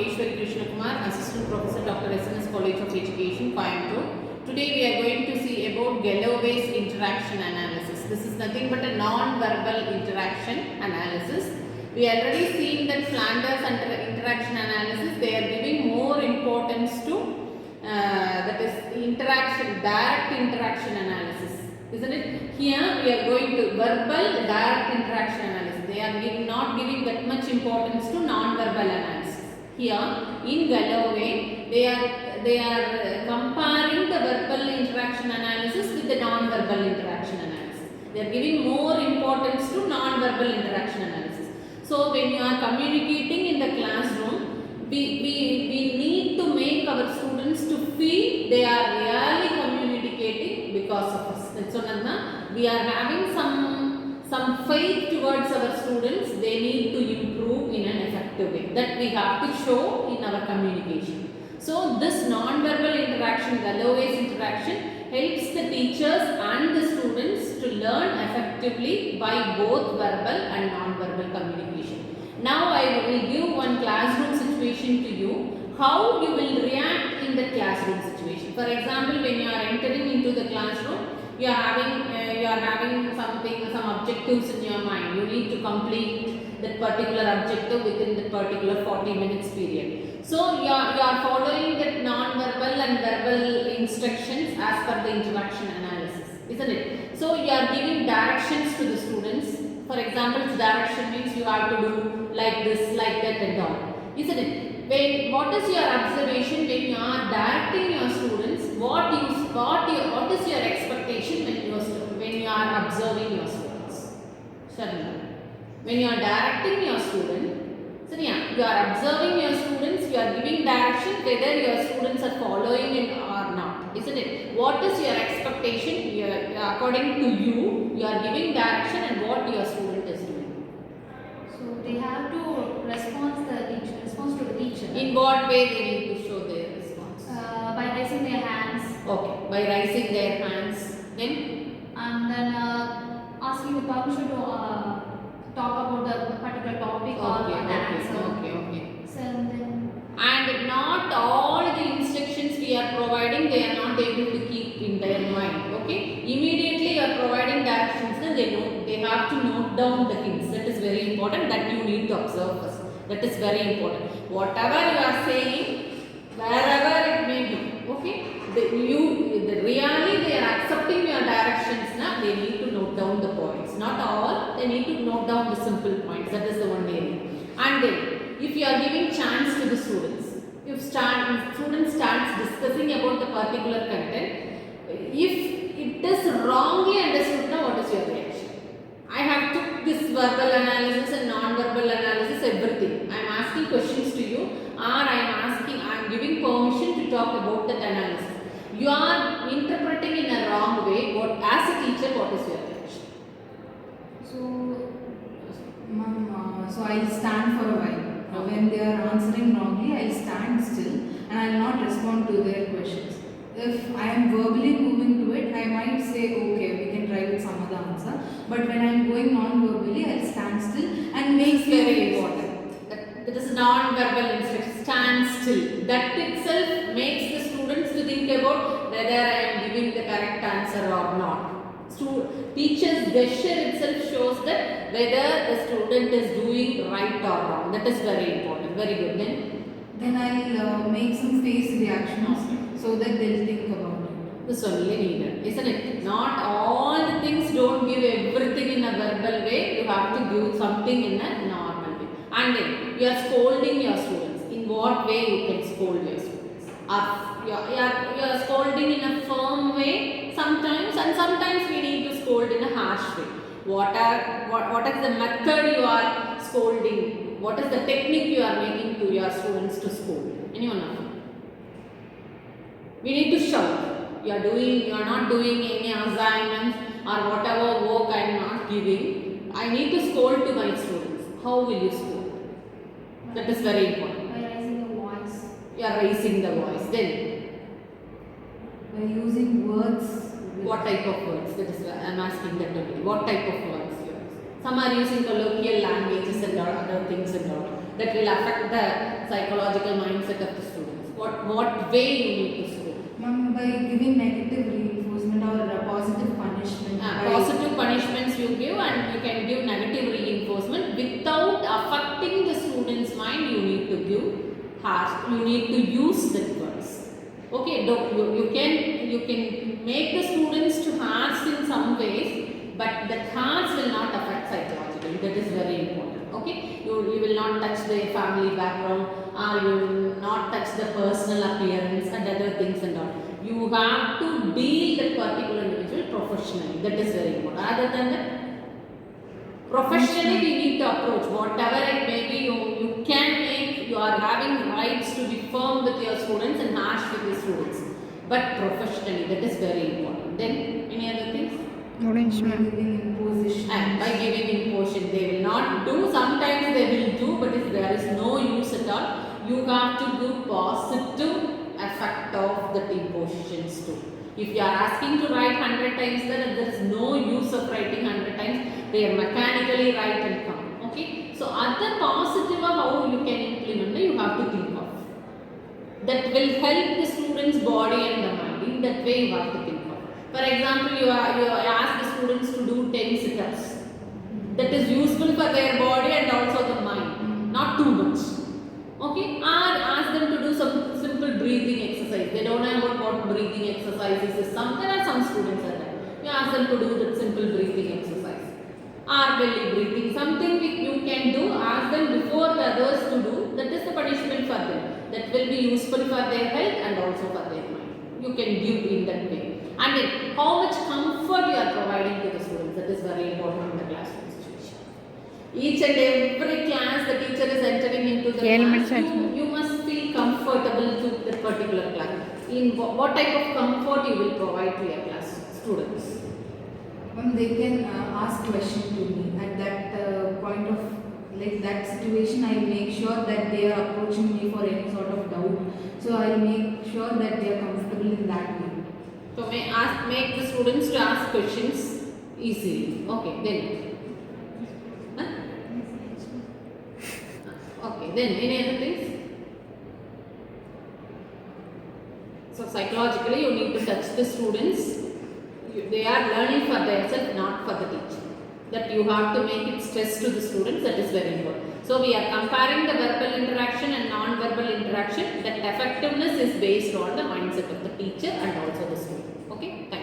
G.Maheswari, Assistant Professor, Dr. S.N.S. College of Education, Coimbatore. Today we are going to see about Galloway's interaction analysis. This is nothing but a non-verbal interaction analysis. We already seen that Flanders interaction analysis, they are giving more importance to that is interaction, direct interaction analysis. Isn't it? Here we are going to verbal direct interaction analysis. They are not giving that much importance to non-verbal analysis. Here in Galloway, they are comparing the verbal interaction analysis with the non-verbal interaction analysis. They are giving more importance to non-verbal interaction analysis. So when you are communicating in the classroom, we need to make our students to feel they are really communicating because of us. That's one. We are having some faith towards our students. They need to improve in an effective way. That we have to show in our communication. So this non-verbal interaction, Galloway's interaction, helps the teachers and the students to learn effectively by both verbal and non-verbal communication. Now I will give one classroom situation to you. How you will react in the classroom situation. For example, when you are entering into the classroom, you are having some objectives in your mind. You need to complete that particular objective within that particular 40 minutes period. So you are following that non-verbal and verbal instructions as per the interaction analysis, isn't it? So you are giving directions to the students. For example, direction means you have to do like this, like that and all, isn't it? What is your observation when you are directing your students? What is your expectation when you are observing your students? When you are directing your student, so yeah, you are observing your students, you are giving direction whether your students are following it or not, isn't it? What is your expectation? According to you, you are giving direction and what your student is doing. So they have to respond to the teacher. In what way they need to show their response? By raising their hands. Okay, by raising their hands. Then? And then asking the permission to talk about the particular topic or an answer. Okay. So then. And not all the instructions we are providing, they are not able to keep in their mind. Okay? Immediately you are providing directions, then they have to note down the things. That is very important. That you need to observe first. That is very important. Whatever you are saying, wherever it may be, okay? Really they are accepting your directions now. They need to note down the points. Not all. They need to note down the simple points. That is the one area. And then, if you are giving chance to the students, if student starts discussing about the particular content, if it is wrongly understood, now what is your reaction? I have took this verbal analysis and non-verbal analysis, everything. I am asking questions to you, or I am giving permission to talk about that analysis. You are interpreting in a wrong way. As a teacher, what is your reaction? So I'll stand for a while. When they are answering wrongly, I'll stand still and I'll not respond to their questions. If I am verbally moving to it, I might say, okay, we can try with some other answer. But when I am going non-verbally, I'll stand still and make very important. That is non-verbal instruction. Stand still. That itself makes the students to think about whether I am giving the correct answer or not. Teacher's gesture itself shows that whether the student is doing right or wrong. That is very important. Very good. Then I'll make some face reactions so that they'll think about it. This only needed, isn't it? Not all the things, don't give everything in a verbal way. You have to give something in a normal way. And then you are scolding your students. In what way you can scold your students? You are scolding in a firm way sometimes, and sometimes we need to scold in a harsh way. What is the method you are scolding? What is the technique you are making to your students to scold? Anyone know? We need to shout. You are not doing any assignments or whatever work I am not giving. I need to scold to my students. How will you scold? That is very important. By raising the voice. You are raising the voice. Then? By using words. What type of words? That is, I am asking that only. What type of words? Some are using colloquial languages and other things and all. that will affect the psychological mindset of the students? What way you need to school? Ma'am, by giving negative reinforcement or positive punishment. Positive punishments you give, and you can give negative reinforcement without affecting the student's mind. You need to give harsh. You need to use the words. Okay, you can make the students to harsh in some ways, but the harsh will not affect psychologically. That is very important. Okay, you will not touch their family background, or you will not touch the personal appearance and other things and all. You have to deal that particular individual professionally. That is very important. Other than that, professionally we need to approach whatever it may be. You can make, you are having rights to be firm with your students and harsh with your students, but professionally, that is very important. Then any other things? And by giving imposition, they will not do. Sometimes they will do, but if there is no use at all, you have to do positive effect of the impositions too. If you are asking to write 100 times, then there is no use of writing 100 times. They are mechanically write and come. Okay. So other positive of how you can implement, you have to think of. That will help the student's body and the mind. In that way, you have to think of. For example, you ask the students to do 10 sit-ups. That is useful for their body and also the mind. Not too much. Okay? Or ask them to do some simple breathing exercise. They don't know what breathing exercises is. There are some students are there. You ask them to do that simple breathing exercise. Or belly breathing. Something you can do. Ask them before the others to do. That is the punishment for them. That will be useful for their health and also for their mind. You can give in that way. And then, how much comfort you are providing to the students. That is very important in the classroom situation. Each and every class the teacher is entering into the class, you must feel comfortable to that particular class. In what type of comfort you will provide to your class students? They can ask questions to me at that point of that situation. I make sure that they are approaching me for any sort of doubt. So I make sure that they are comfortable in that way. So make the students to ask questions easily. Okay, then. Huh? Okay, then any other things? So psychologically you need to touch the students. They are learning for themselves, not for the teacher. That you have to make it stress to the students. That is very important. So we are comparing the verbal interaction and non-verbal interaction. That effectiveness is based on the mindset of the teacher and also the student. Okay, thank you.